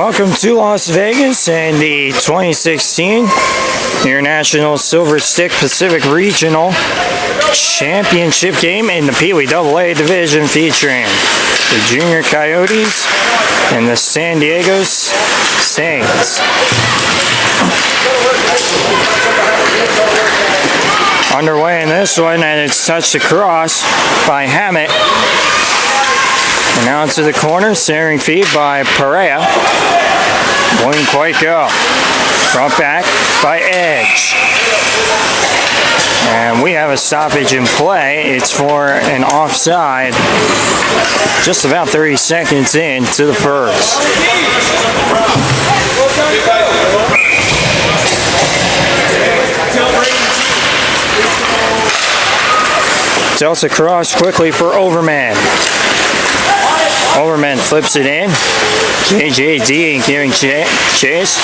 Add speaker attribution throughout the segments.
Speaker 1: Welcome to Las Vegas and the 2016 International Silver Stick Pacific Regional Championship game in the Pee Wee AA division featuring the Junior Coyotes and the San Diego Saints. Underway in this one, and it's touched across by Hammett. And now into the corner, centering feed by Perea. Wouldn't quite go. Brought back by Edge. And we have a stoppage in play. It's for an offside. Just about 30 seconds into the first. Tilts across quickly for Overman. Overman flips it in. JJD giving chase.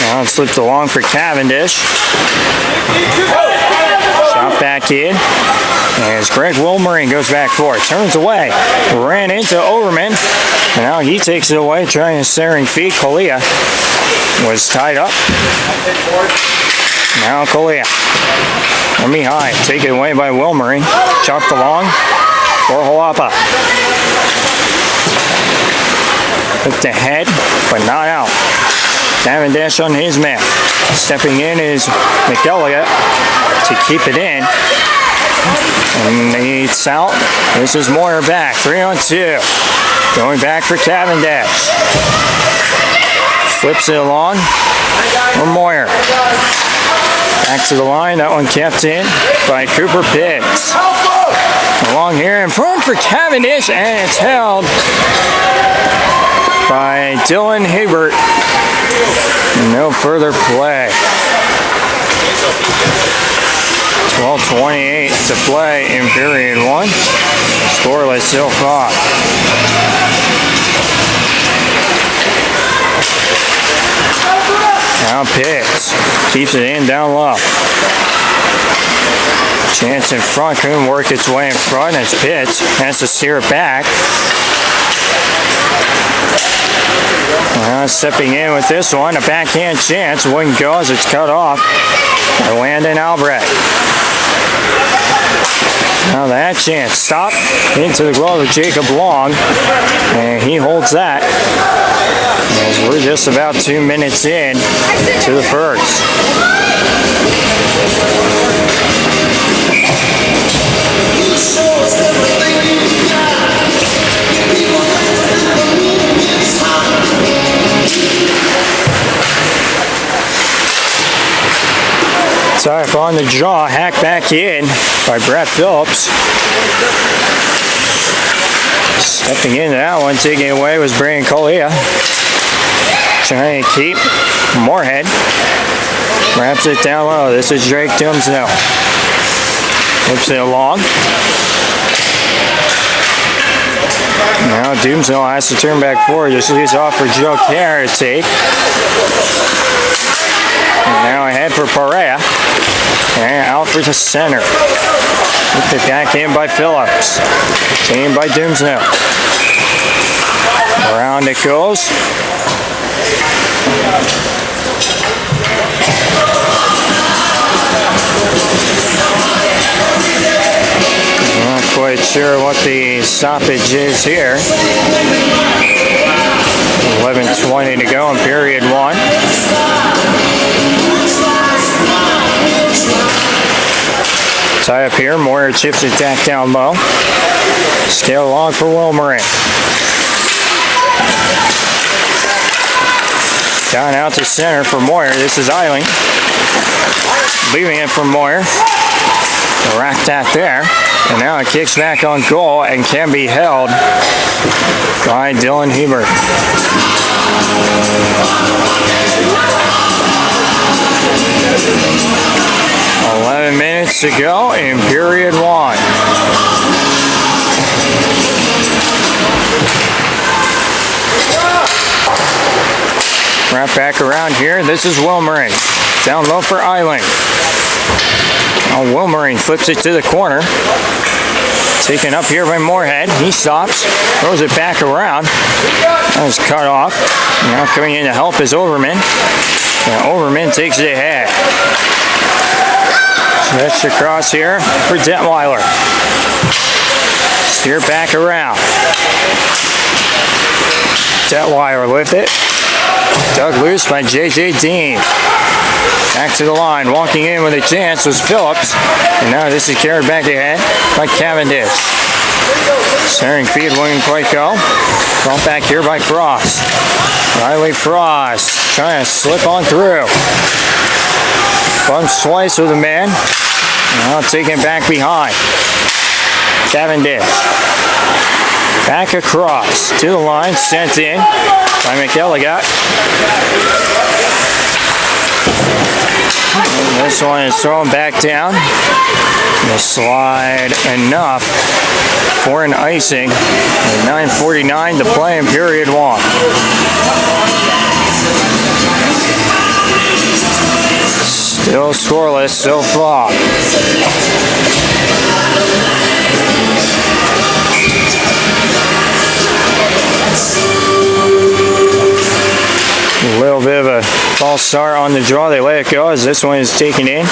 Speaker 1: Now it's slipped along for Cavendish. Shot back in. As Greg Wilmering goes back for it. Turns away. Ran into Overman. And now he takes it away, trying to centering feed. Kalia was tied up. Now Kalia. From behind. Taken away by Wilmering. Chopped along for Halapa. Hooked ahead, but not out. Cavendish on his man. Stepping in is McElligott to keep it in. And it's out. This is Moyer back. 3-on-2. Going back for Cavendish. Flips it along for Moyer. Back to the line. That one kept in by Cooper Pitts. Along here in front for Cavendish, and it's held by Dylan Hibbert. No further play. 12:28 to play in period one. Scoreless so far. Now Pitts keeps it in down low. Chance in front, couldn't work its way in front as Pitts has to steer it back. Stepping in with this one, a backhand chance, wouldn't go as it's cut off by Landon Albrecht. Now that chance stopped into the glove of Jacob Long, and he holds that. As we're just about 2 minutes in to the first. Tie up on the draw, hacked back in by Brett Phillips. Stepping into that one, taking it away was Brian Colea. Trying to keep Moorhead. Wraps it down low. This is Drake Dumsnell. Flips it along. Now Dumsnell has to turn back forward. Just leaves off for Joe Kerr to take. And now ahead for Perea. And out for the center. With the back in by Phillips. Taken by Dumsnell. Around it goes. Not quite sure what the stoppage is here. 11:20 to go in period one. Tie up here. Moyer chips it back down low. Scale along for Wilmering. Down out to center for Moyer. This is Eiling. Leaving it for Moyer. Racked that there. And now it kicks back on goal and can be held by Dylan Hebert. 11 minutes to go in period one. Wrap back around here. This is Wilmering. Down low for Eiling. Now Wilmering flips it to the corner. Taken up here by Moorhead. He stops, throws it back around. That was cut off. Now coming in to help is Overman. And Overman takes it ahead. Switch across here for Detweiler. Steer back around. Detweiler with it. Dug loose by J.J. Dean. Back to the line. Walking in with a chance was Phillips. And now this is carried back ahead by Cavendish. Centering feed wouldn't quite go. Brought back here by Frost. Riley Frost trying to slip on through. Bump slice with a man. Now taking back behind. Cavendish. Back across to the line. Sent in by McElligott. This one is thrown back down. The slide enough for an icing. With 9:49 to play in period 1. Still scoreless so far. A little bit of a false start on the draw. They let it go as this one is taken in.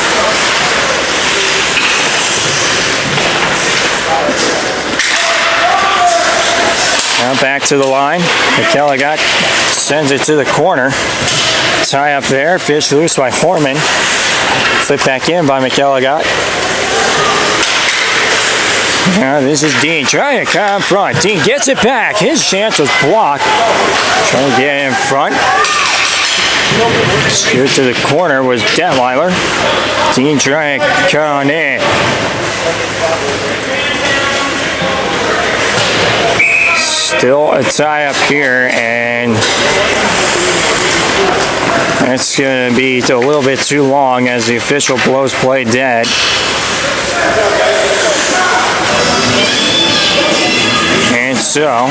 Speaker 1: Now back to the line. McElligott sends it to the corner. Tie up there. Fish loose by Horman. Flip back in by McElligott. Now this is Dean trying to come in front. Dean gets it back. His chance was blocked. Trying to get in front. Shoot to the corner was Detweiler. Dean trying to cut on in. Still a tie up here, and it's going to be a little bit too long as the official blows play dead. And so,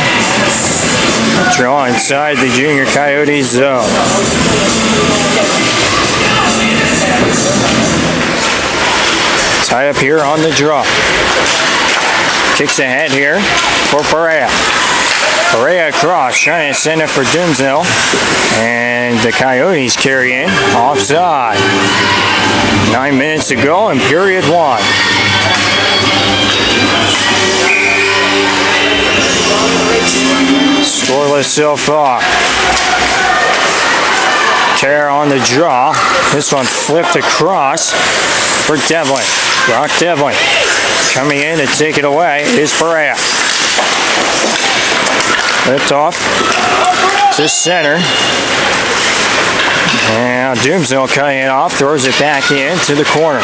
Speaker 1: draw inside the Junior Coyotes zone. Tie up here on the draw. Kicks ahead here for Perea. Perea across, trying to send it for Doomsdale. And the Coyotes carry in. Offside. 9 minutes to go in period 1. Scoreless so far. Care on the draw. This one flipped across for Devlin. Brock Devlin. Coming in to take it away is Perea. Lift off to center. Now Doomsdale cutting it off, throws it back in to the corner.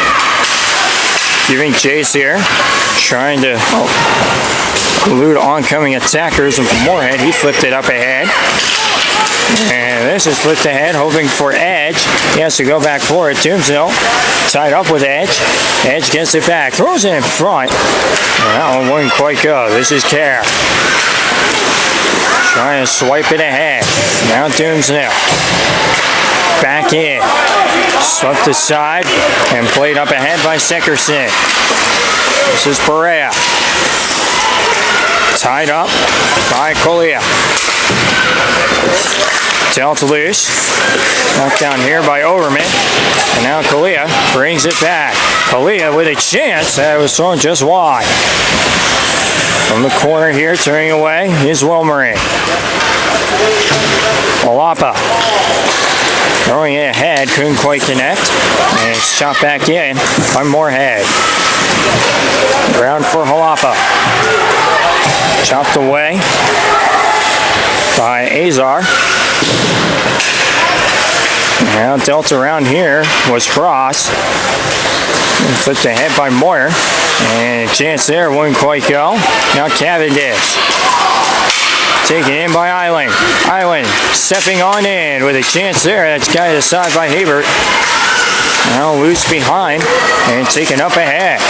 Speaker 1: Giving chase here, trying to elude oncoming attackers from Moorhead. He flipped it up ahead. And this is flipped ahead, hoping for Edge. He has to go back for it. Doomsdale tied up with Edge. Edge gets it back, throws it in front. And that one wouldn't quite go. This is Care. Trying to swipe it ahead. Now Doomsdale. Back in. Swept aside and played up ahead by Seckerson. This is Perea. Tied up by Colea. Dealt loose. Knocked down here by Overman. And now Colea brings it back. Colea with a chance that was thrown just wide. From the corner here, turning away, is Wilmering. Olapa. Throwing it ahead, couldn't quite connect. And it's shot back in by Moorhead. Ground for Halapa. Chopped away by Azar. Now dealt around here was Frost. Flipped ahead by Moyer. And a chance there, wouldn't quite go. Now Cavendish. Taken in by Island. Island stepping on in with a chance there. That's guided aside by Hebert. Now loose behind and taken up ahead.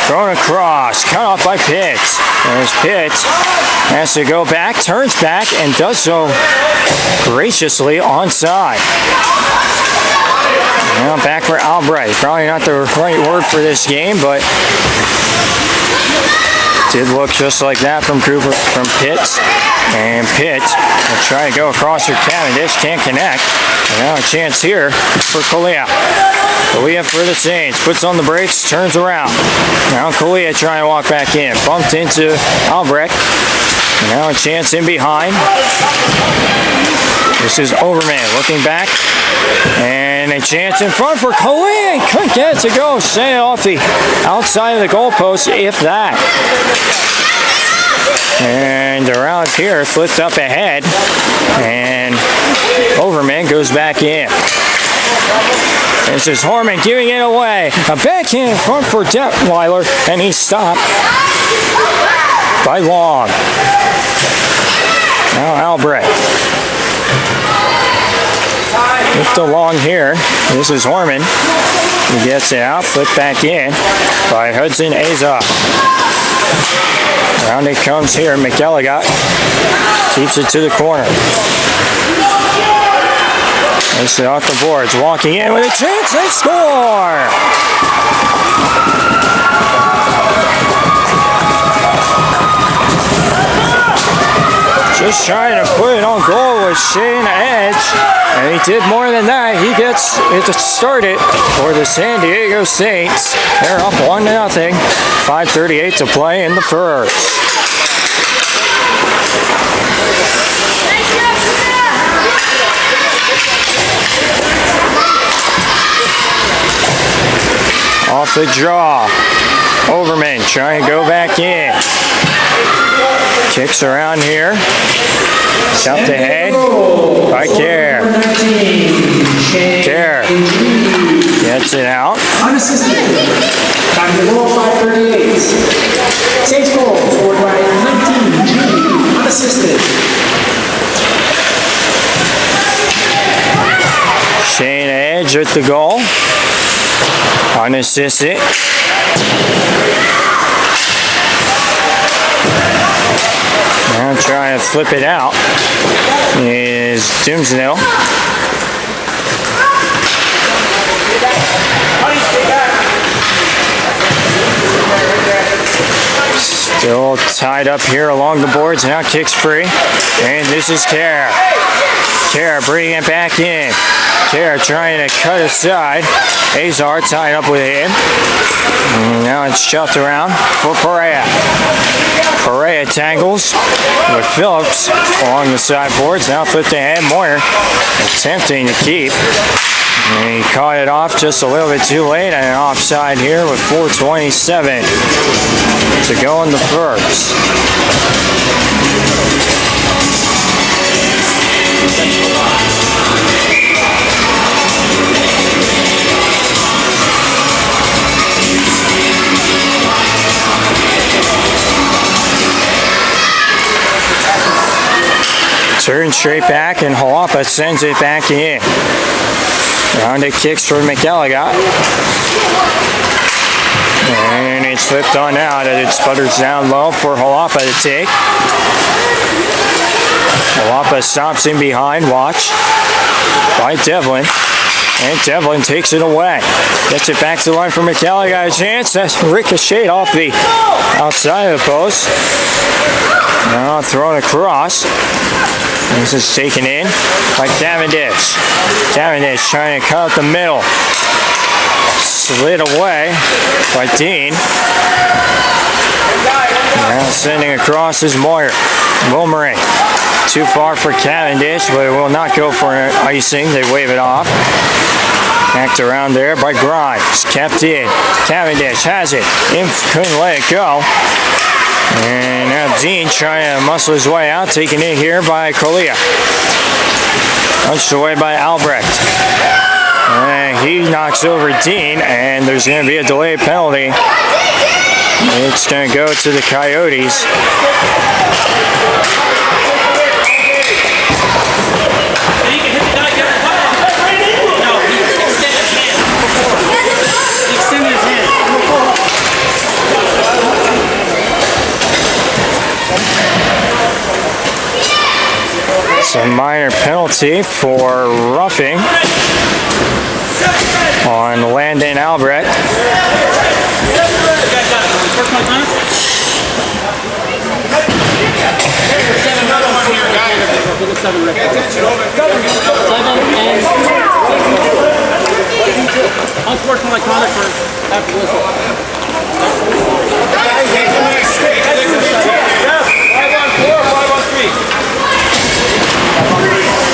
Speaker 1: Thrown across, cut off by Pitts. There's Pitts. Has to go back, turns back, and does so graciously onside. Now back for Albright. Probably not the right word for this game, but Did look just like that from Pitts. And Pitts will try to go across for Cavendish. Can't connect. And now a chance here for Kalia. Kalia for the Saints. Puts on the brakes. Turns around. Now Kalia trying to walk back in. Bumped into Albrecht. And now a chance in behind. This is Overman looking back. And a chance in front for Kalia. Couldn't get it to go. Stay off the outside of the goalpost, if that. And around here, flipped up ahead. And Overman goes back in. This is Horman giving it away. A backhand in front for Detweiler. And he's stopped by Long. Now Albrecht. With the Long here. This is Horman. He gets it out. Flipped back in by Hudson Azov. Around it comes here. McElligott keeps it to the corner. Takes it off the boards. Walking in with a chance. They score! Just trying to put it on goal with Shane Edge. And he did more than that. He gets it started for the San Diego Saints. They're up 1-0. 5:38 to play in the first. Off the draw. Overman trying to go back in. Kicks around here. South to head by Care. Care gets it out.
Speaker 2: Unassisted. Time to goal 5:38. Saints goal scored by 19. G. Unassisted.
Speaker 1: Shane Edge at the goal. Unassisted. Now trying to flip it out is Dimsdale. Still tied up here along the boards. Now kicks free. And this is Care. Care bringing it back in. Care trying to cut aside. Azar tied up with him. And now it's shoved around for Perea. Perea tangles with Phillips along the sideboards. Now flipped ahead. Moyer attempting to keep. And he caught it off just a little bit too late, and an offside here with 4:27 to go in the first. Turns straight back, and Jalapa sends it back in. Round it kicks for McElligott. And it's flipped on out, and it sputters down low for Jalapa to take. Jalapa stops in behind, watch by Devlin. And Devlin takes it away. Gets it back to the line for McElligott. A chance. That's ricocheted off the outside of the post. Now thrown across. This is taken in by Cavendish. Cavendish trying to cut up the middle. Slid away by Dean. Now sending across is Moyer. Wilmering. Too far for Cavendish, but it will not go for an icing. They wave it off. Hacked around there by Grimes. Kept in. Cavendish has it. Couldn't let it go. And now Dean trying to muscle his way out, taking it here by Kalia. Punched away by Albrecht. And he knocks over Dean, and there's going to be a delayed penalty. It's going to go to the Coyotes. It's a minor penalty for roughing on Landon Albrecht.
Speaker 3: Unsportsmanlike conduct for after the whistle.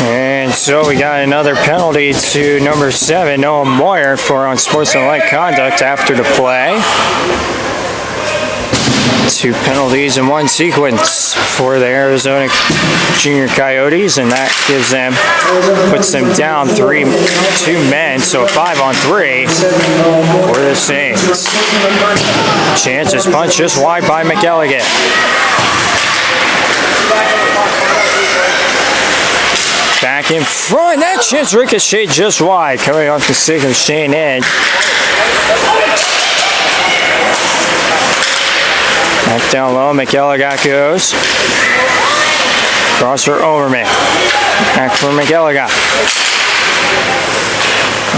Speaker 1: And so we got another penalty to number 7, Noah Moyer, for unsportsmanlike conduct after the play. 2 penalties in one sequence for the Arizona Junior Coyotes, and that puts them down 2 men, so 5 on 3 for the Saints. Chance is punched just wide by McElligott. Back in front, that chance ricocheted just wide, coming off the stick of Shane Edge. Back down low, McElligott goes. Cross for Overman. Back for McElligott.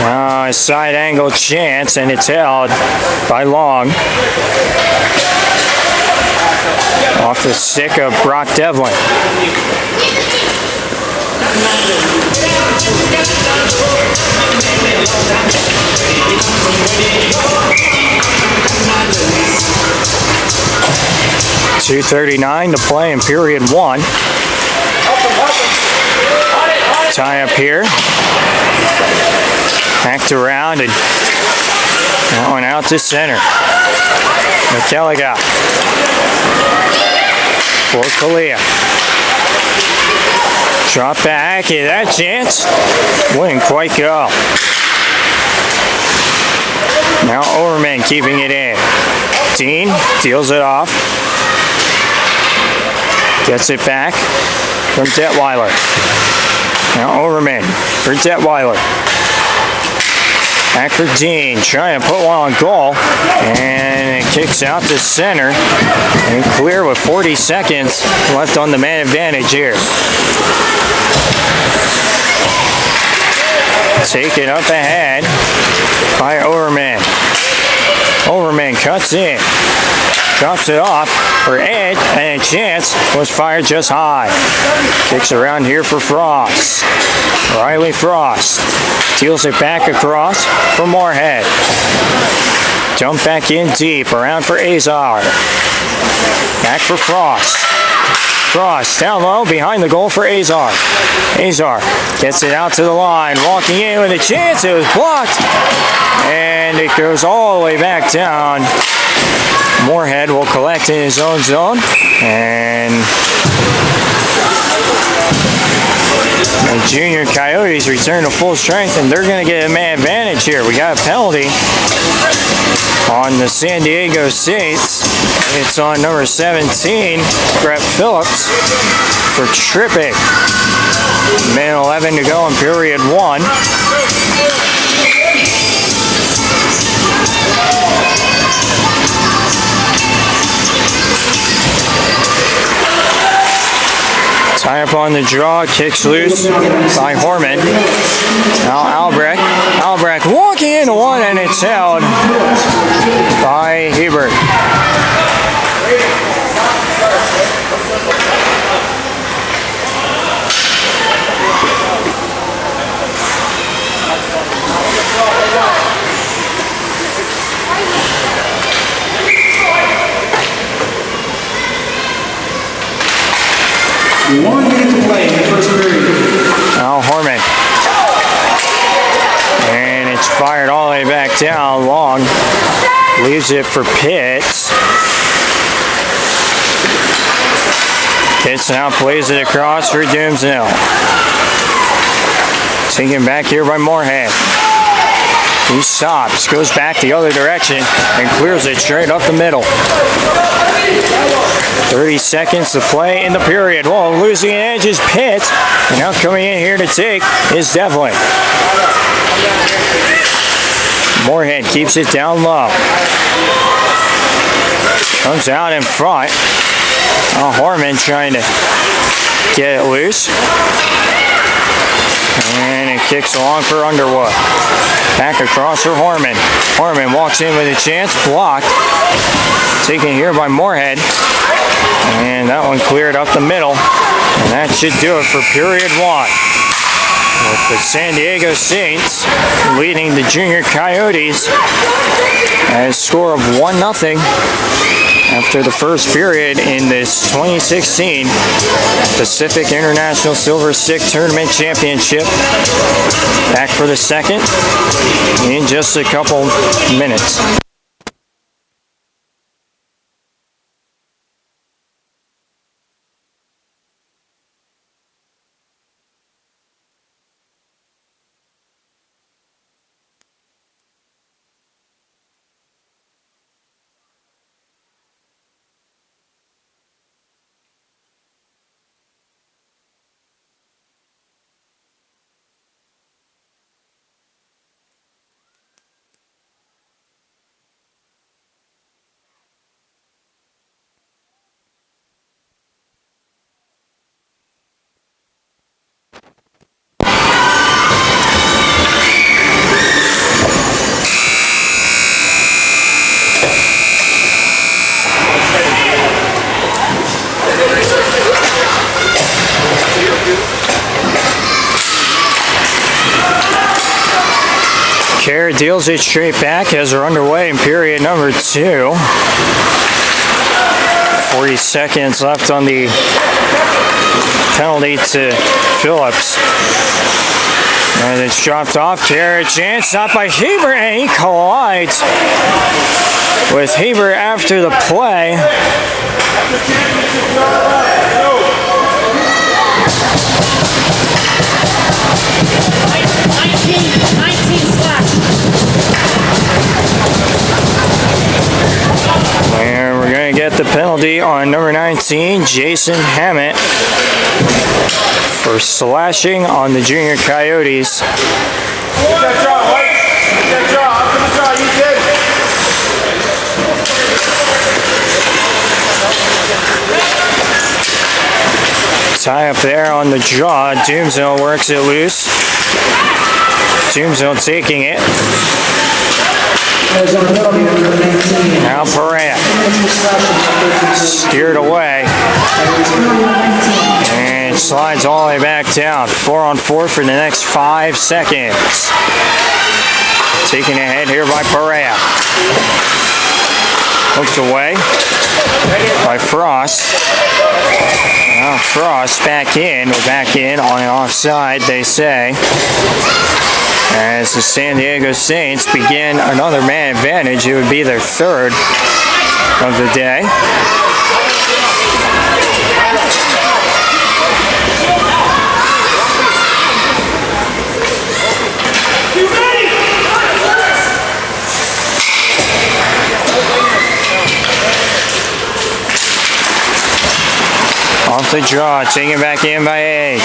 Speaker 1: Now a side angle chance, and it's held by Long. Off the stick of Brock Devlin. .239 to play in period 1. Tie up here. Hacked around and that one out to center. McElligott for Kalia. Drop back, and that chance wouldn't quite go. Now Overman keeping it in. Dean deals it off. Gets it back from Detweiler. Now Overman for Detweiler. Back for Dean, trying to put one on goal, and it kicks out to center, and clear with 40 seconds left on the man advantage here. Taken up ahead by Overman. Overman cuts in, drops it off for Edge, and a chance was fired just high. Kicks around here for Frost. Riley Frost deals it back across for Moorhead. Jump back in deep, around for Azar. Back for Frost. Frost down low, behind the goal for Azar. Azar gets it out to the line, walking in with a chance. It was blocked, and it goes all the way back down. Moorhead will collect in his own zone, and the Junior Coyotes return to full strength, and they're going to get a man advantage here. We got a penalty on the San Diego Saints. It's on number 17, Brett Phillips, for tripping. Minute 11 to go in period 1. Tie up on the draw, kicks loose by Horman. Now Albrecht. Albrecht walking into one, and it's held by Hebert.
Speaker 2: One minute to play in the first period.
Speaker 1: Now Horman. And it's fired all the way back down. Long leaves it for Pitts. Pitts now plays it across for Doomsnell. Taken back here by Moorhead. He stops, goes back the other direction, and clears it straight up the middle. 30 seconds to play in the period. Well, losing an edge is Pitts. And now coming in here to take is Devlin. Moorhead keeps it down low. Comes out in front. Horman trying to get it loose. And it kicks along for Underwood. Back across for Horman. Horman walks in with a chance, blocked. Taken here by Moorhead. And that one cleared up the middle. And that should do it for period one. With the San Diego Saints leading the Junior Coyotes at a score of 1-0 after the first period in this 2016 Pacific International Silver Stick Tournament Championship. Back for the second in just a couple minutes. Kerr deals it straight back as we're underway in period number 2. 40 seconds left on the penalty to Phillips. And it's dropped off. Kerr, chance, stopped by Haber, and he collides with Haber after the play. And we're going to get the penalty on number 19, Jason Hammett, for slashing on the Junior Coyotes. Tie up there on the jaw. Doomsville works it loose. Doomsville taking it. Now Perea. Steered away. And slides all the way back down. 4-on-4 for the next 5 seconds. Taking ahead here by Perea. Hooked away by Frost. Now Frost back in. We're back in on an offside, they say. As the San Diego Saints begin another man advantage. It would be their third of the day. Off the draw, taken back in by Egg.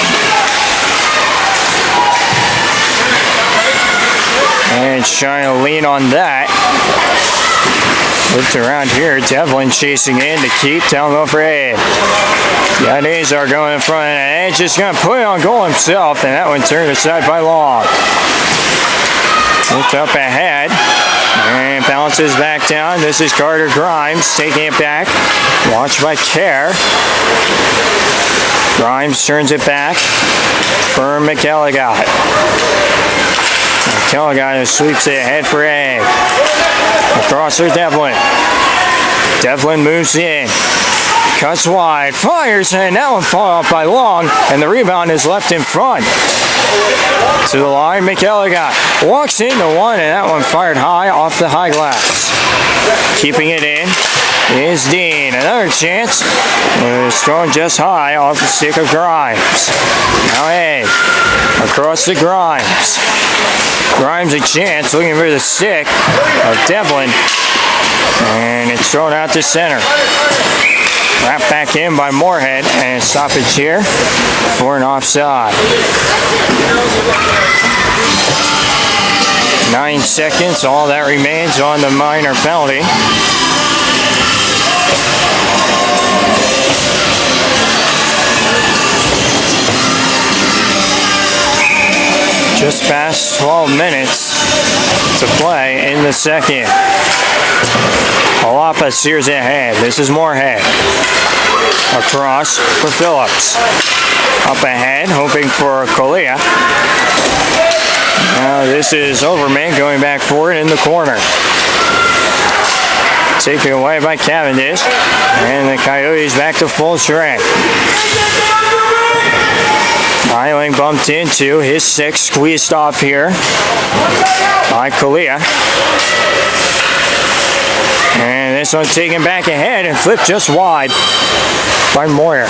Speaker 1: And trying to lean on that. Looked around here. Devlin chasing in to keep down low for Ed. Yadez are going in front, and Ed's just going to put it on goal himself, and that one turned aside by Long. Looked up ahead. And bounces back down. This is Carter Grimes taking it back. Watched by Kerr. Grimes turns it back for McElligott. McElligott sweeps it ahead for Egg. Across for Devlin. Devlin moves in. Cuts wide. Fires, and that one falls off by Long. And the rebound is left in front. To the line, McElligott walks into one, and that one fired high off the high glass. Keeping it in is Dean. Another chance. It's thrown just high off the stick of Grimes. Now Egg across to Grimes. Grimes a chance, looking for the stick of Devlin, and it's thrown out to center. Wrapped back in by Moorhead, and a stoppage here for an offside. 9 seconds, all that remains on the minor penalty. Just past 12 minutes to play in the second. Jalapa steers ahead. This is Moorhead. Across for Phillips. Up ahead, hoping for Colea. Now this is Overman going back forward in the corner. Taken away by Cavendish. And the Coyotes back to full strength. Eiling bumped into his 6, squeezed off here by Colea. And this one taken back ahead and flipped just wide by Moyer.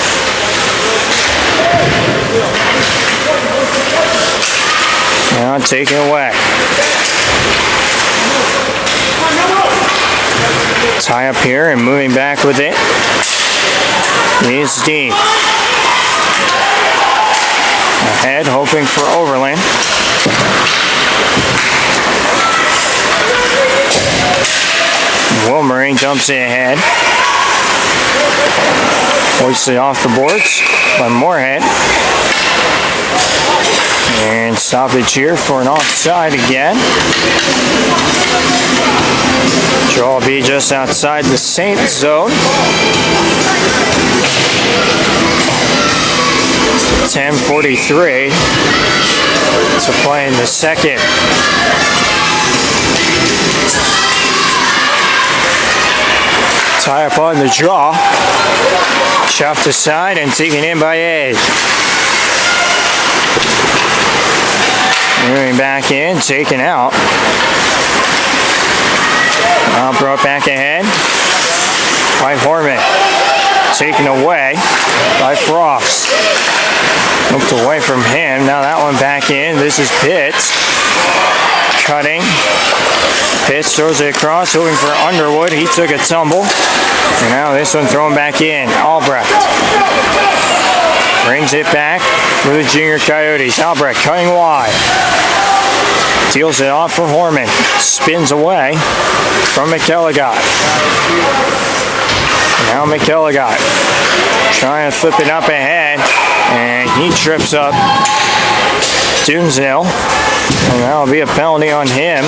Speaker 1: Now taken away. Tie up here and moving back with it is Dean. Ahead, hoping for Overland. Wilmering dumps it ahead. Hoisted off the boards by Moorhead. And stoppage here for an offside again. Draw will be just outside the Saint zone. 10:43 to play in the second. Tie up on the draw. Chopped aside and taken in by Edge. Moving back in, taken out. Now brought back ahead by Horman. Taken away by Frost. Looked away from him. Now that one back in. This is Pitts. Cutting. Pitts throws it across, hoping for Underwood. He took a tumble. And now this one thrown back in. Albrecht. Brings it back for the junior Coyotes. Albrecht cutting wide. Deals it off for Horman. Spins away from McElligott. Now McElligott trying to flip it up ahead. And he trips up Doomsdale. And that'll be a penalty on him.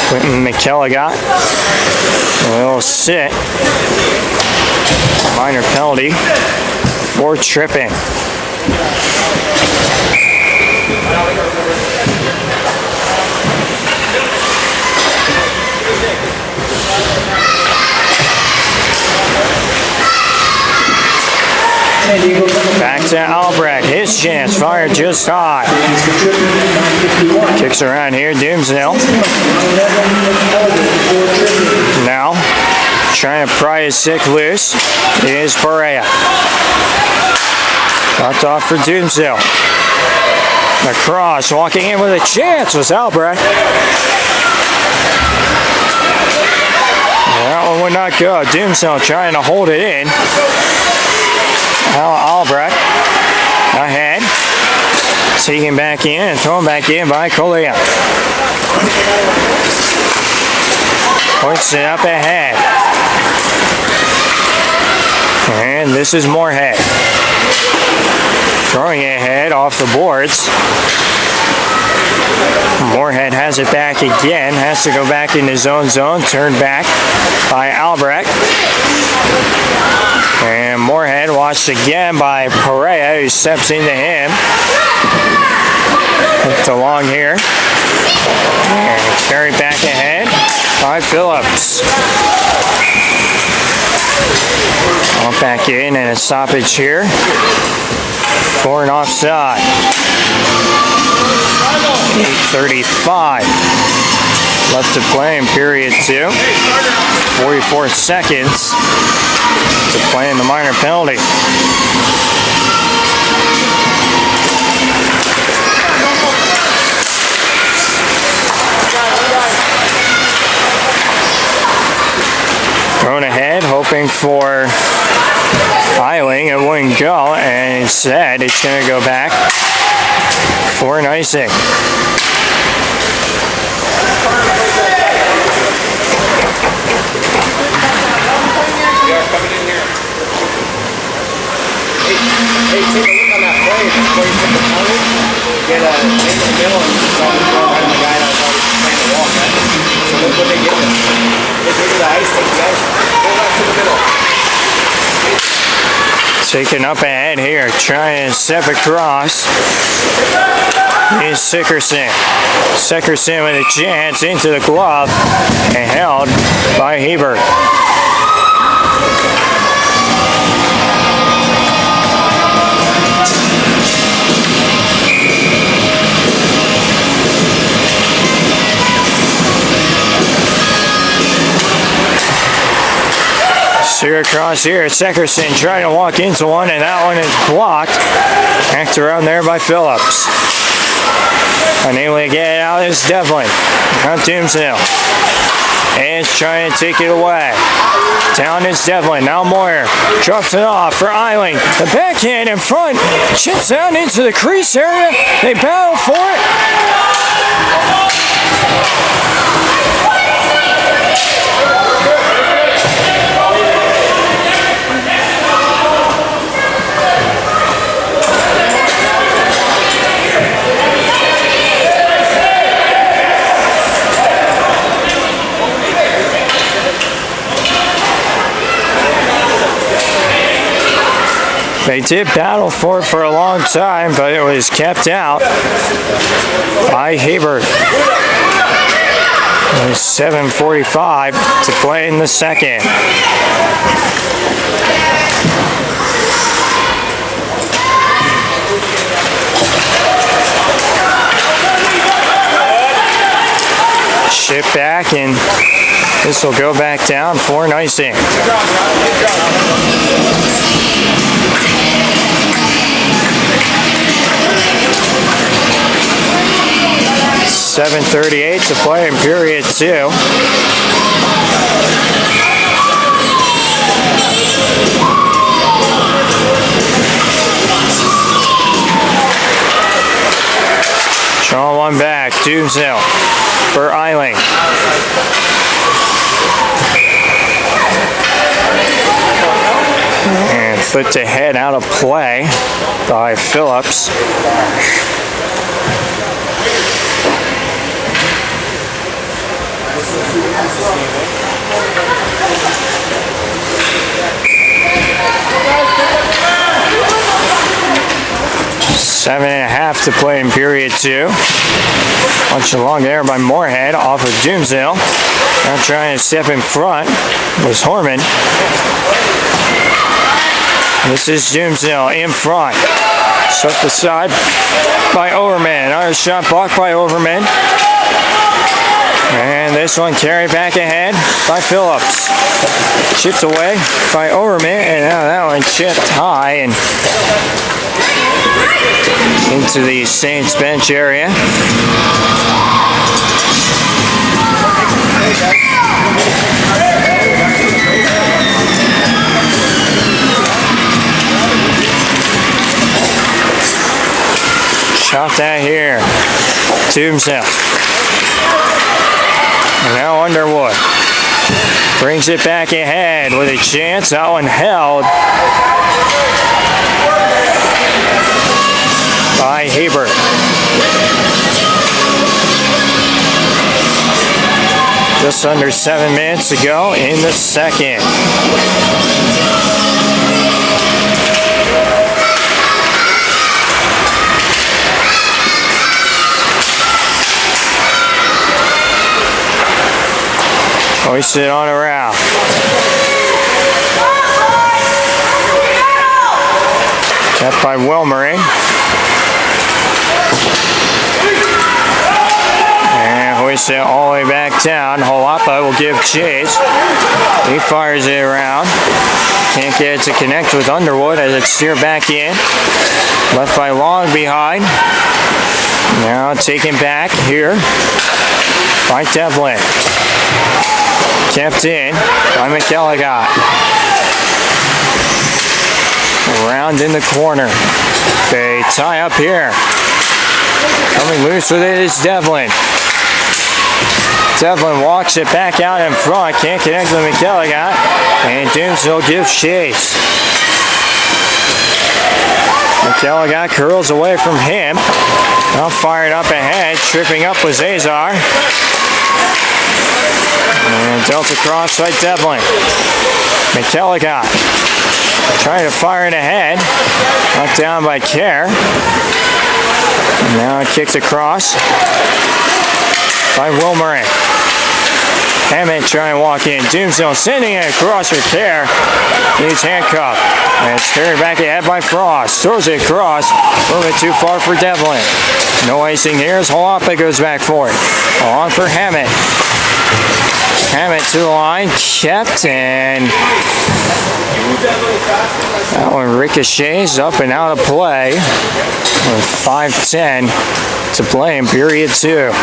Speaker 1: Quentin McElligott will sit. Minor penalty for tripping. Back to Albrecht. His chance. Fired just high. Kicks around here. Doomsdale. Now, trying to pry his stick loose is Perea. Knocked off for Doomsdale. Across. Walking in with a chance was Albrecht. That one would not go. Doomsdale trying to hold it in. Now Albrecht ahead. Taken back in and thrown back in by Colea. Points it up ahead. And this is Moorhead. Throwing it ahead off the boards. Moorhead has it back again. Has to go back in his own zone. Turned back by Albrecht. And Moorhead watched again by Perea, who steps into him. Hooked along here. And carried back ahead by Phillips. Off back in and a stoppage here for an offside. 8:35 left to play in period 2. 44 seconds to play in the minor penalty. Thrown ahead, hoping for Eiling. It wouldn't go, and instead it's going to go back for an icing.
Speaker 3: Hey, take a look on that play before you took the penalty. Get a in the middle and just always go right on the guy that was already playing the wall, right? So look what they give him. They give you the ice, take the ice, go back to the middle.
Speaker 1: Taking up ahead here, trying to step across. Is Sickerson. Sickerson with a chance into the glove and held by Hebert. Steer across here, Sickerson trying to walk into one, and that one is blocked. Hacked around there by Phillips. Unable to get it out is Devlin. Now Doomsdale. And trying to take it away. Down is Devlin. Now Moyer drops it off for Eiling. The backhand in front. Chips down into the crease area. They battle for it. They did battle for it for a long time, but it was kept out by Hebert. There's 7:45 to play in the second. Ship back, and this will go back down for an icing. 7:38 to play in period 2. Draw one back, Doomsdale for Eiling. And foot to head out of play by Phillips. Seven and a half to play in period 2. Punched along there by Moorhead off of Doomsdale. Now trying to step in front was Horman. This is Doomsdale in front. Swept aside by Overman. Another shot blocked by Overman. And this one carried back ahead by Phillips. Chipped away by Overman, and now that one chipped high and into the Saints bench area. Shot that here. Doomsdale. And now Underwood brings it back ahead with a chance. That one held by Hebert. Just under 7 minutes to go in the second. Hoisted on around. Kept by Wilmering. And hoisted all the way back down. Holapa will give chase. He fires it around. Can't get it to connect with Underwood as it's steered back in. Left by Long behind. Now taken back here by Devlin. Kept in by McElligott. Around in the corner. They tie up here. Coming loose with it is Devlin. Devlin walks it back out in front. Can't connect with McElligott. And Doomsdale gives chase. McElligott curls away from him. Now fired up ahead, tripping up was Azar. And dealt across by Devlin. McElligott trying to fire it ahead. Knocked down by Kerr. And now it kicked across by Wilmering. Hammett trying to walk in. Doomsdale sending it across for Kerr. He's handcuffed. And it's carried back ahead by Frost. Throws it across. A little bit too far for Devlin. No icing here as Jalapa goes back for it. On for Hammett. Hammett to the line. Kept and that one ricochets up and out of play. With 5:10 to play in period 2.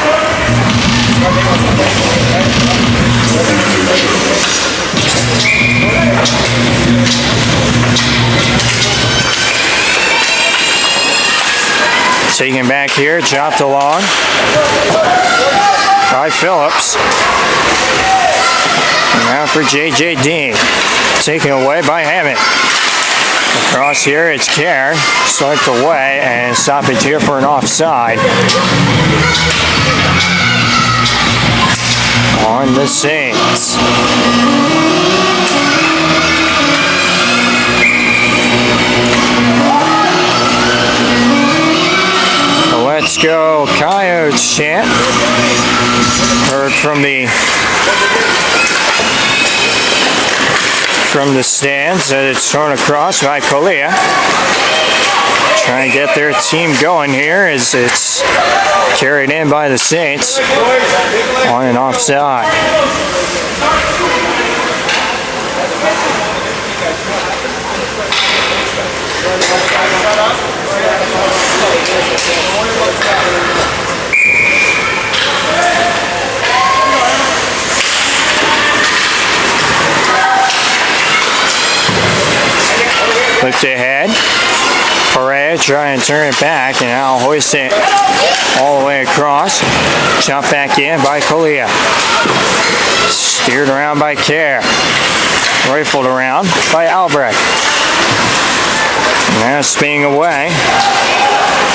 Speaker 1: Taken back here, chopped along by Phillips. Now for J.J. Dean. Taken away by Hammett. Across here, it's Kerr. Swiped away and stop it here for an offside. On the Saints. Let's go Coyotes chant. Heard from the stands that it's thrown across by Colea. Trying to get their team going here as it's carried in by the Saints on an offside. Lift ahead. Perea trying to turn it back and now hoist it all the way across. Jump back in by Colea. Steered around by Kerr. Rifled around by Albrecht. Now spinning away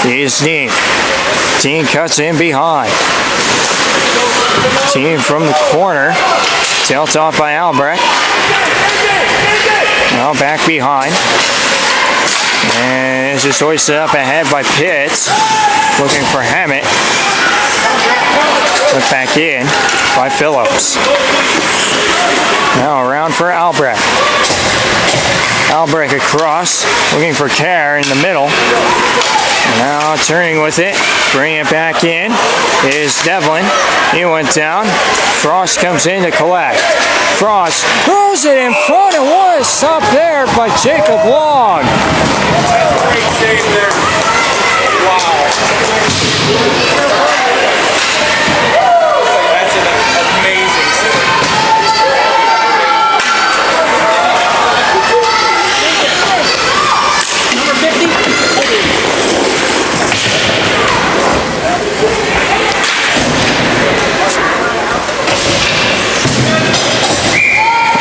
Speaker 1: is Dean. Dean cuts in behind. Team from the corner. Dealt off by Albrecht. Now back behind. And it's just hoisted up ahead by Pitts. Looking for Hammett. Put back in by Phillips. Now around for Albrecht. Albrecht across. Looking for Kerr in the middle. Now turning with it. Bringing it back in is Devlin. He went down. Frost comes in to collect. Frost throws it in front and what a stop there by Jacob Long.
Speaker 3: Great save there. Wow. That's an amazing save.
Speaker 2: Number 50.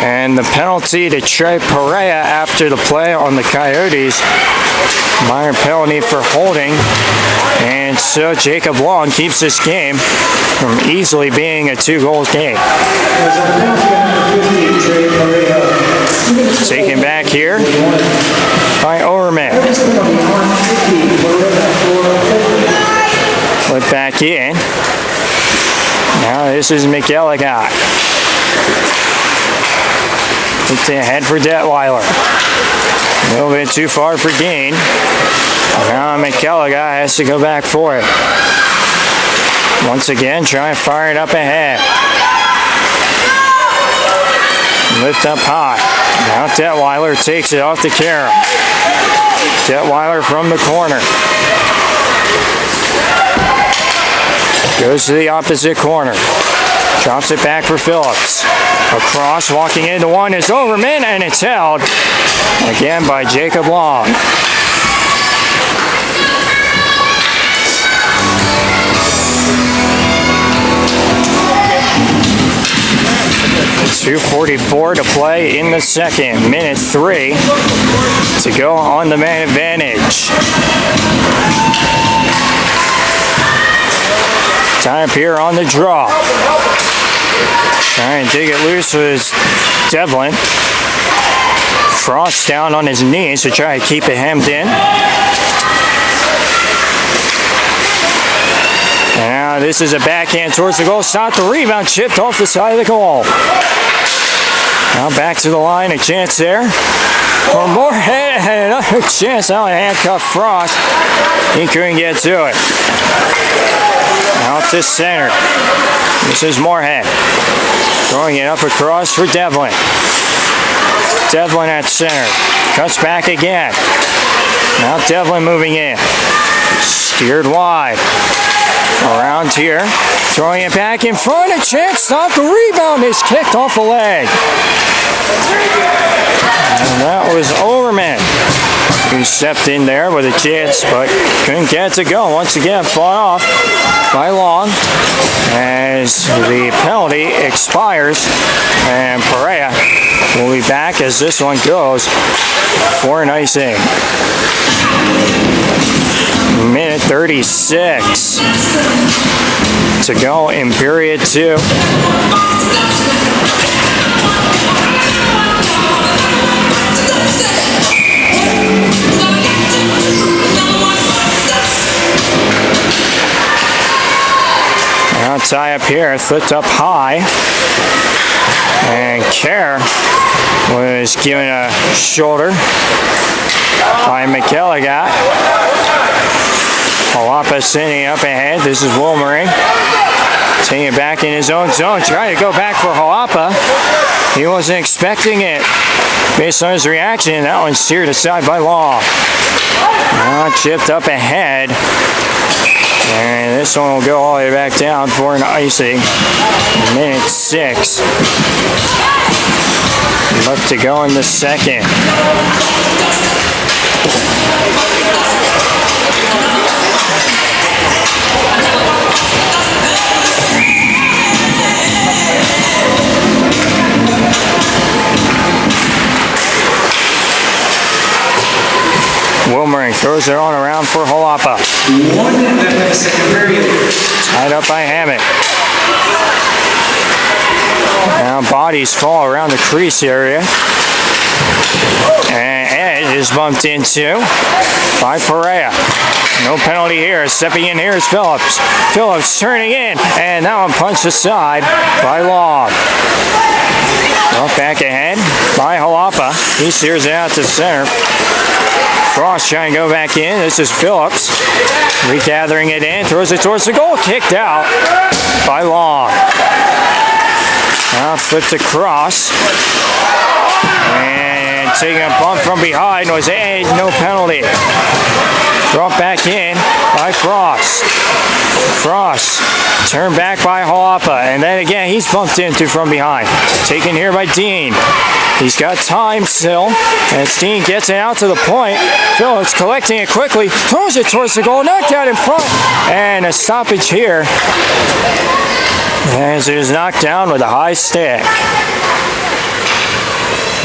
Speaker 1: And the penalty to Trey Perea after the play on the Coyotes. Minor penalty for holding. And so Jacob Long keeps this game from easily being a 2-goal game. Taken back here by Overman. Put back in. Now this is McElligott. It's ahead for Detweiler. A little bit too far for Dean. Now McElligott has to go back for it. Once again, try and fire it up ahead. Lift up high. Now Detweiler takes it off to Carroll. Detweiler from the corner. Goes to the opposite corner. Drops it back for Phillips. Across, walking into one is Overman, and it's held again by Jacob Long. 2:44 to play in the second. Minute 3 to go on the man advantage. Time here on the draw. Trying to dig it loose was Devlin. Frost down on his knees to try to keep it hemmed in. And now this is a backhand towards the goal. Shot the rebound, chipped off the side of the goal. Now back to the line, a chance there. For Moorhead, and another chance. Now a handcuff Frost. He couldn't get to it. Out to center. This is Moorhead. Throwing it up across for Devlin. Devlin at center. Cuts back again. Now Devlin moving in. Steered wide. Around here. Throwing it back in front. A chance. Stop. The rebound is kicked off the leg. And that was Overman who stepped in there with a chance, but couldn't get it to go. Once again, fought off by Long as the penalty expires, and Perea will be back as this one goes for an icing. Minute 36 to go in period 2. Now tie up here, flipped up high, and Kerr was given a shoulder by McElligott. Halapa sending up ahead. This is Wilmering. Taking it back in his own zone. Trying to go back for Halapa. He wasn't expecting it. Based on his reaction, that one steered aside by Law. Now chipped up ahead. And this one will go all the way back down for an icing. Minute 6. Left to go in the second. Wilmering throws it on around for Halapa.
Speaker 2: 1 minute, second period.
Speaker 1: Tied up by Hammett. Now bodies fall around the crease area. And Ed is bumped into by Perea. No penalty here. Stepping in here is Phillips. Phillips turning in, and that one punched aside by Long. Well, back ahead by Halapa. He steers it out to center. Frost trying to go back in. This is Phillips. Regathering it in. Throws it towards the goal. Kicked out by Long. Now flipped across. And taking a bump from behind was Ed. No penalty. Brought back in by Frost. Frost turned back by Halapa. And then again, he's bumped into from behind. Taken here by Dean. He's got time still. And Dean gets it out to the point. Phillips collecting it quickly. Throws it towards the goal. Knocked out in front. And a stoppage here. As it is knocked down with a high stick.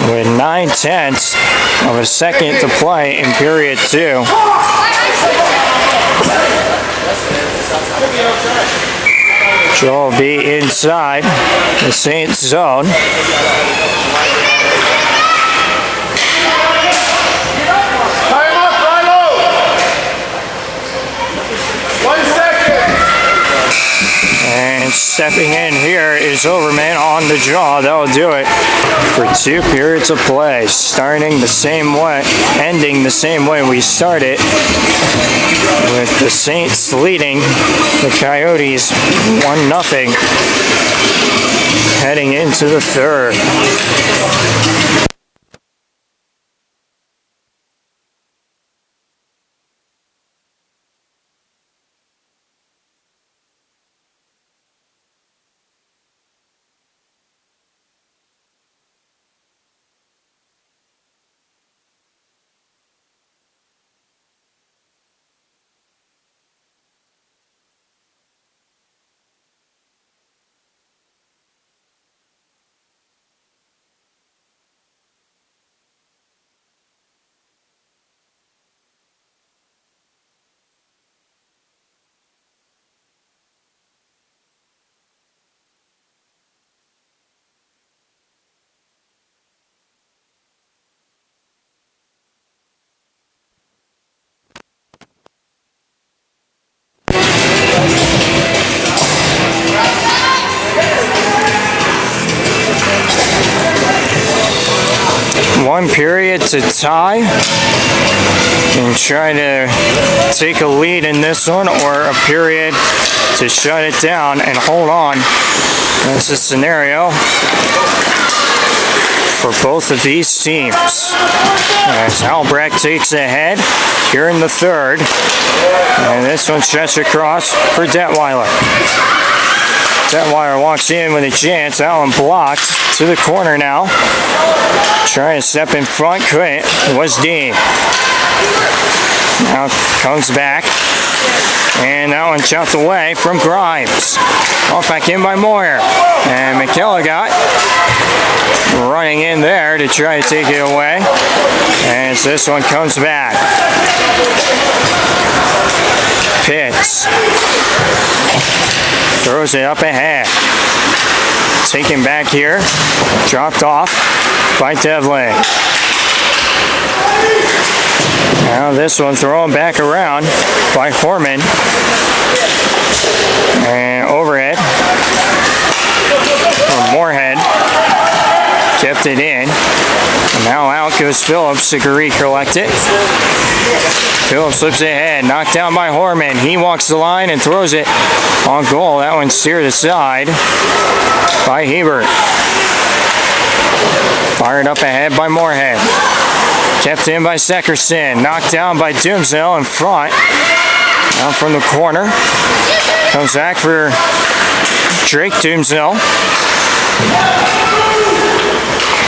Speaker 1: With 9/10 of a second to play in period 2. Joe will be inside the Saints zone. And stepping in here is Overman on the draw. That'll do it for 2 periods of play. Starting the same way, ending the same way we started, with the Saints leading the Coyotes 1-0 heading into the third. 1 period to tie and try to take a lead in this one, or a period to shut it down and hold on. That's the scenario for both of these teams. As Albrecht takes ahead here in the third. And this one stretched across for Detweiler. Detweiler walks in with a chance. That one blocked to the corner now. Trying to step in front, couldn't. It was Dean. Now comes back. And that one chopped away from Grimes. Off back in by Moyer. And McKelligot running in there to try to take it away. And this one comes back. Pitts throws it up ahead. Taken back here. Dropped off by Devlin. Now this one thrown back around by Horman. And overhead for Moorhead. Kept it in. And now out goes Phillips to recollect it. Phillips slips ahead. Knocked down by Horman. He walks the line and throws it on goal. That one steered aside by Hebert. Fired up ahead by Moorhead. Kept in by Seckerson. Knocked down by Doomsdale in front. Now from the corner. Comes back for Drake Doomsdale.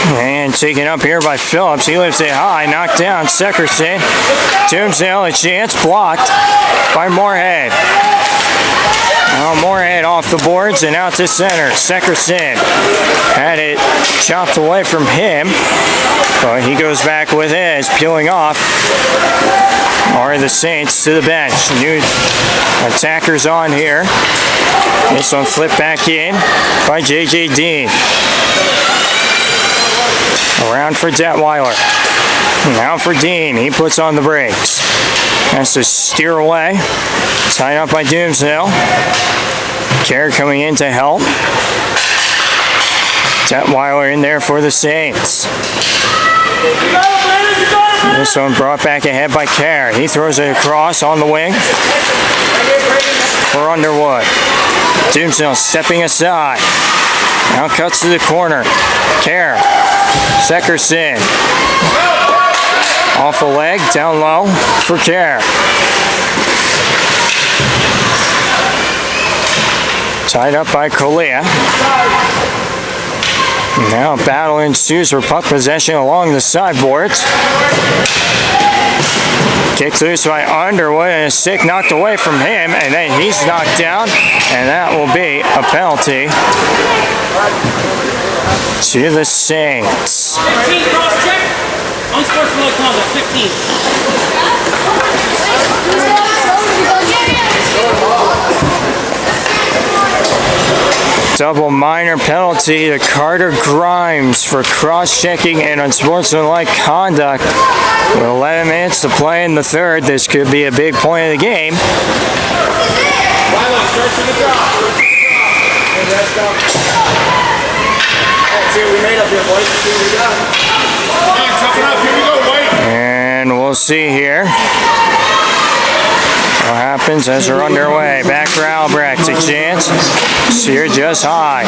Speaker 1: And taken up here by Phillips. He lifts it high. Knocked down Seckerson. Doomsdale a chance. Blocked by Moorhead. Now Moorhead off the boards and out to center. Seckerson had it chopped away from him, but he goes back with it as peeling off are the Saints to the bench. New attackers on here. This one flipped back in by J.J. Dean. Around for Detweiler. Now for Dean. He puts on the brakes. Has to steer away. Tied up by Doomsdale. Kerr coming in to help. Detweiler in there for the Saints. This one brought back ahead by Kerr. He throws it across on the wing for Underwood. Doomsdale stepping aside. Now cuts to the corner. Kerr. Seckerson. Off a leg, down low for Kerr. Tied up by Colea. Now battle ensues for puck possession along the sideboards. Kicked loose by Underwood and a stick knocked away from him, and then he's knocked down, and that will be a penalty to the Saints.
Speaker 4: 15 cross check. Unsportsmanlike conduct, 15.
Speaker 1: Double minor penalty to Carter Grimes for cross-checking and unsportsmanlike conduct. With 11 minutes to play in the third, this could be a big point of the game.
Speaker 3: See what we made up here, boys. See what we got. Toughen up. Here we go, White.
Speaker 1: And we'll see here what happens as they're underway. Back for Albrecht. A chance. Steer just high.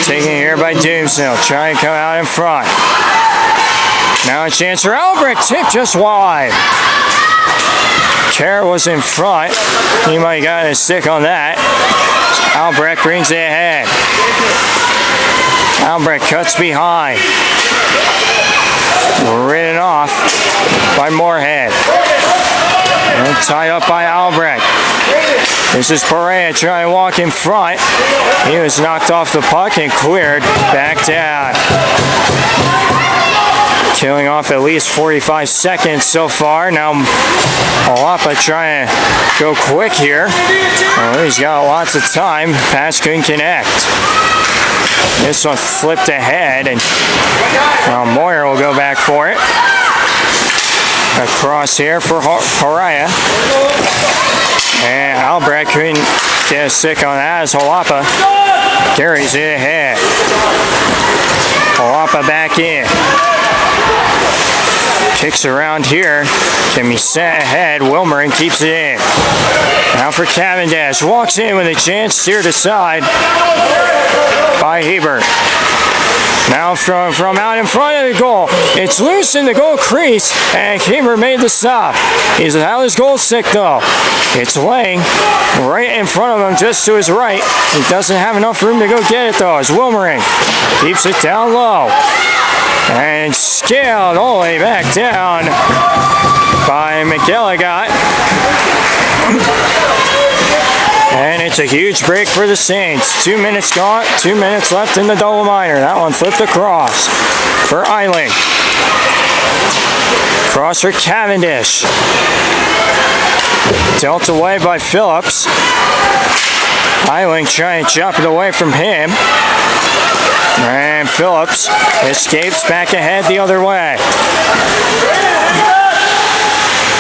Speaker 1: Taken here by Doomsdale. Trying to come out in front. Now a chance for Albrecht. Tip just wide. Kerr was in front. He might have gotten a stick on that. Albrecht brings it ahead. Albrecht cuts behind. Ridden off by Moorhead. And tied up by Albrecht. This is Perea trying to walk in front. He was knocked off the puck and cleared back down. Killing off at least 45 seconds so far. Now Alapa trying to go quick here. Oh, he's got lots of time. Pass couldn't connect. This one flipped ahead, and Moyer will go back for it. Across here for Perea. And Albrecht couldn't get a stick on that as Jalapa carries it ahead. Palapa back in. Kicks around here. Can be sent ahead. Wilmer and keeps it in. Now for Cavendish. Walks in with a chance. Steered aside by Hebert. Now from out in front of the goal. It's loose in the goal crease, and Hebert made the stop. He's out of his goal stick though. It's laying right in front of him, just to his right. He doesn't have enough room to go get it though. As Wilmering keeps it down low. And scaled all the way back down by McElligott. And it's a huge break for the Saints. 2 minutes gone, 2 minutes left in the double minor. That one flipped across for Eiling. Cross for Cavendish. Dealt away by Phillips. Eiling trying to chop it away from him. And Phillips escapes back ahead the other way.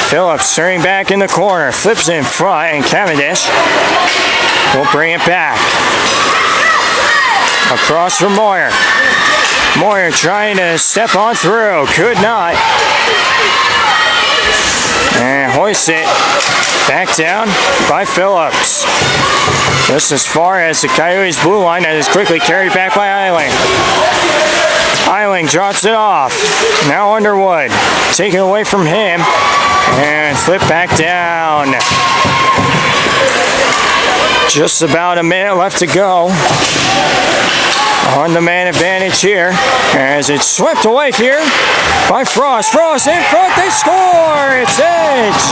Speaker 1: Phillips turning back in the corner, flips in front, and Cavendish will bring it back. Across for Moyer. Moyer trying to step on through, could not. And hoists it back down by Phillips. Just as far as the Coyotes blue line, that is quickly carried back by Eiling. Eiling drops it off. Now Underwood, taken away from him, and flip back down. Just about a minute left to go on the man advantage here, as it's swept away here by Frost. Frost in front, they score! It's Edge!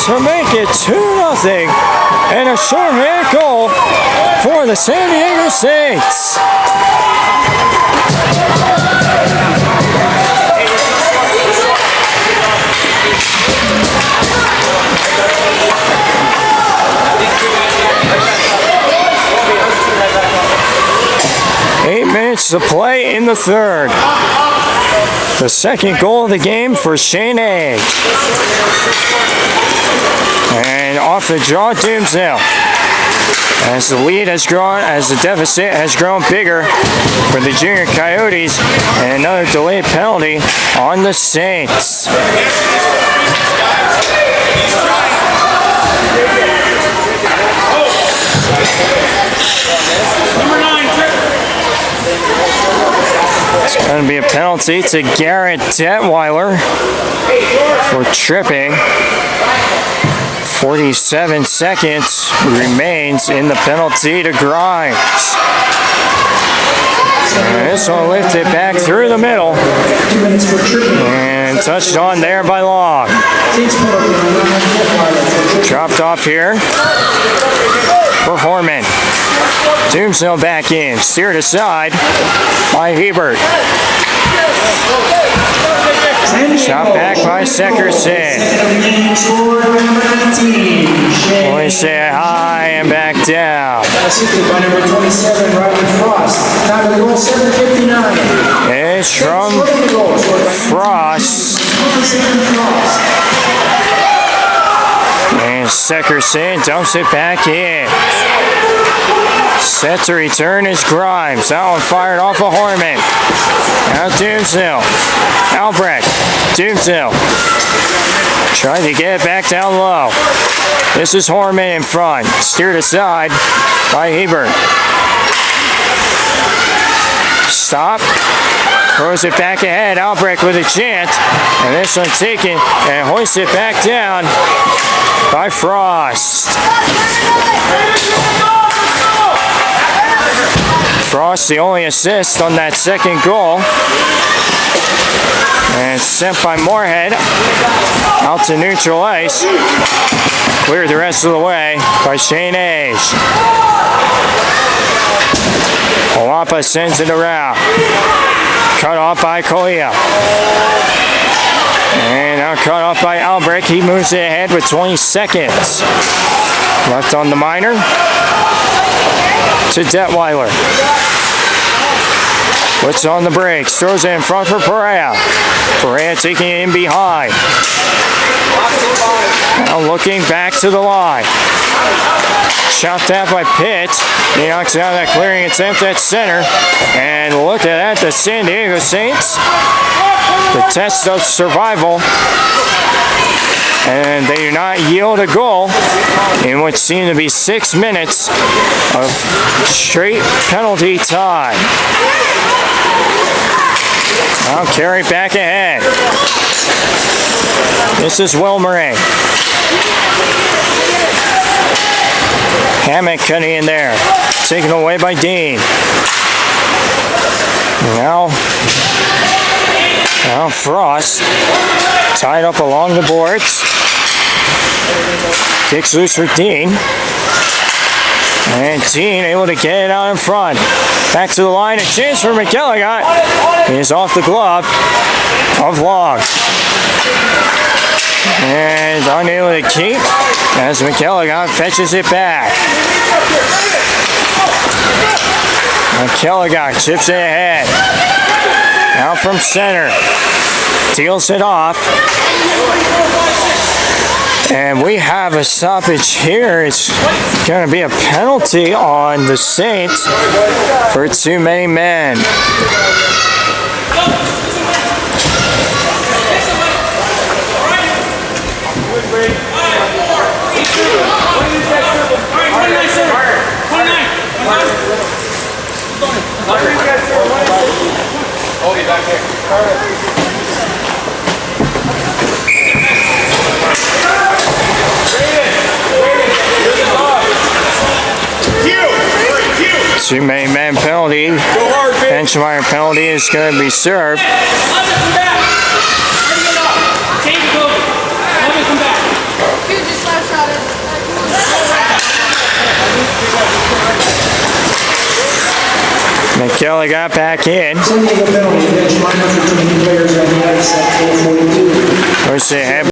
Speaker 1: To make it 2-0, and a shorthanded goal for the San Diego Saints. Eight minutes to play in the third. The second goal of the game for Shane Age. And off the draw, Doomsdale. As the lead has grown, as the deficit has grown bigger for the Junior Coyotes, and another delayed penalty on the Saints. It's going to be a penalty to Garrett Detweiler for tripping. 47 seconds remains in the penalty to Grimes. And this one lifted back through the middle and touched on there by Long. Dropped off here for Horman. Tombstone back in, steered aside by Hebert. Shot back by Seckerson. We say high and back down.
Speaker 2: Assisted by number 27, Robert Frost. Time of the goal, 7:59.
Speaker 1: It's from Frost. And Seckerson dumps it back in. Set to return is Grimes. That one fired off of Horman. Now Doomsdale. Albrecht. Doomsdale. Trying to get it back down low. This is Horman in front. Steered aside by Hebert. Stop. Throws it back ahead. Albrecht with a chance. And this one taken and hoists it back down by Frost. Frost the only assist on that second goal. And sent by Moorhead out to neutral ice. Cleared the rest of the way by Shane Age. Palapa sends it around. Cut off by Colia. And now cut off by Albrecht. He moves it ahead with 20 seconds left on the minor. To Detweiler. Puts on the brakes. Throws it in front for Perea. Perea taking it in behind. Now looking back to the line. Shot that by Pitt. He knocks out that clearing attempt at center. And look at that, the San Diego Saints. The test of survival. And they do not yield a goal in what seemed to be 6 minutes of straight penalty time. Now carry back ahead. This is Wilmering. Hammett cutting in there. Taken away by Dean. Now Frost tied up along the boards. Kicks loose for Dean. And Dean able to get it out in front. Back to the line. A chance for McElligott. He is off the glove of Long. And unable to keep as McElligott fetches it back. McElligott chips it ahead. Now from center. Deals it off. And we have a stoppage here. It's going to be a penalty on the Saints for too many men.
Speaker 3: Hold it back here.
Speaker 1: Too many men penalty. Benchmeyer penalty is going to be served. McKelly got back in.
Speaker 2: San Diego penalty, bench minor for 2 players on the ice at 4:42.
Speaker 1: Where's the head?